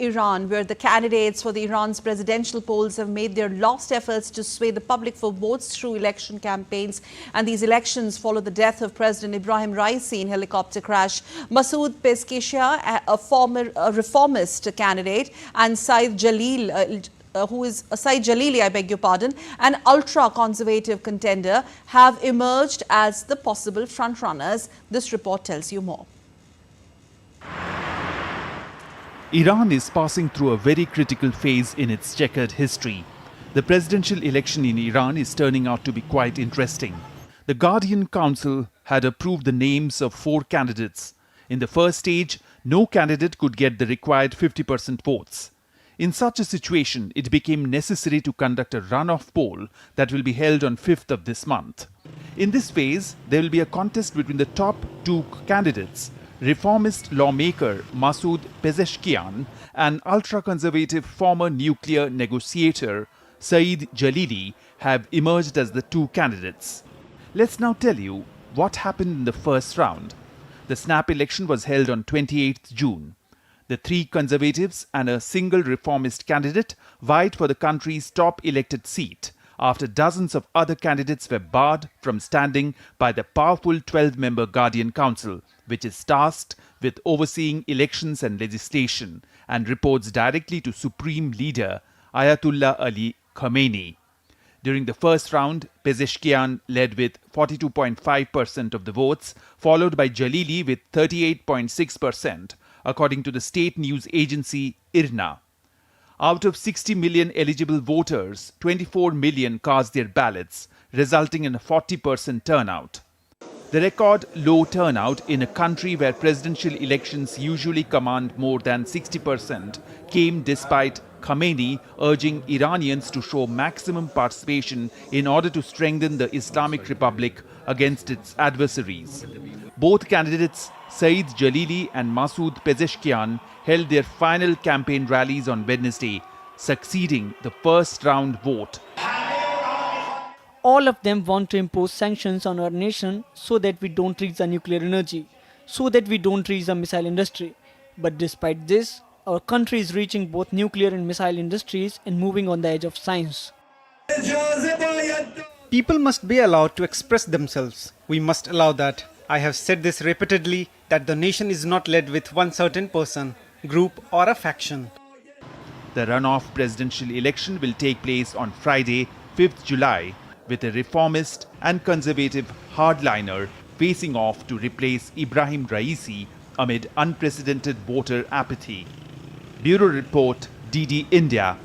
Iran, where the candidates for the Iran's presidential polls have made their last efforts to sway the public for votes through election campaigns. And these elections follow the death of President Ibrahim Raisi in helicopter crash. Masoud Pezeshkian, a former reformist candidate, and Saeed Jalili, an ultra-conservative contender, have emerged as the possible frontrunners. This report tells you more. Iran is passing through a very critical phase in its checkered history. The presidential election in Iran is turning out to be quite interesting. The Guardian Council had approved the names of 4 candidates. In the first stage, no candidate could get the required 50% votes. In such a situation, it became necessary to conduct a runoff poll that will be held on 5th of this month. In this phase, there will be a contest between the top 2 candidates. Reformist lawmaker Masoud Pezeshkian and ultra-conservative former nuclear negotiator Saeed Jalili have emerged as the 2 candidates. Let's now tell you what happened in the first round. The snap election was held on 28th June. The 3 conservatives and a single reformist candidate vied for the country's top elected seat after dozens of other candidates were barred from standing by the powerful 12-member Guardian Council, which is tasked with overseeing elections and legislation and reports directly to Supreme Leader Ayatollah Ali Khamenei. During the first round, Pezeshkian led with 42.5% of the votes, followed by Jalili with 38.6%, according to the state news agency IRNA. Out of 60 million eligible voters, 24 million cast their ballots, resulting in a 40% turnout. The record low turnout in a country where presidential elections usually command more than 60% came despite Khamenei urging Iranians to show maximum participation in order to strengthen the Islamic Republic against its adversaries. Both candidates, Saeed Jalili and Masoud Pezeshkian, held their final campaign rallies on Wednesday, succeeding the first round vote. All of them want to impose sanctions on our nation so that we don't reach the nuclear energy, so that we don't reach the missile industry. But despite this, our country is reaching both nuclear and missile industries and moving on the edge of science. People must be allowed to express themselves. We must allow that. I have said this repeatedly, that the nation is not led with one certain person, group or a faction. The runoff presidential election will take place on Friday, 5th July, with a reformist and conservative hardliner facing off to replace Ibrahim Raisi amid unprecedented voter apathy. Bureau Report, DD India.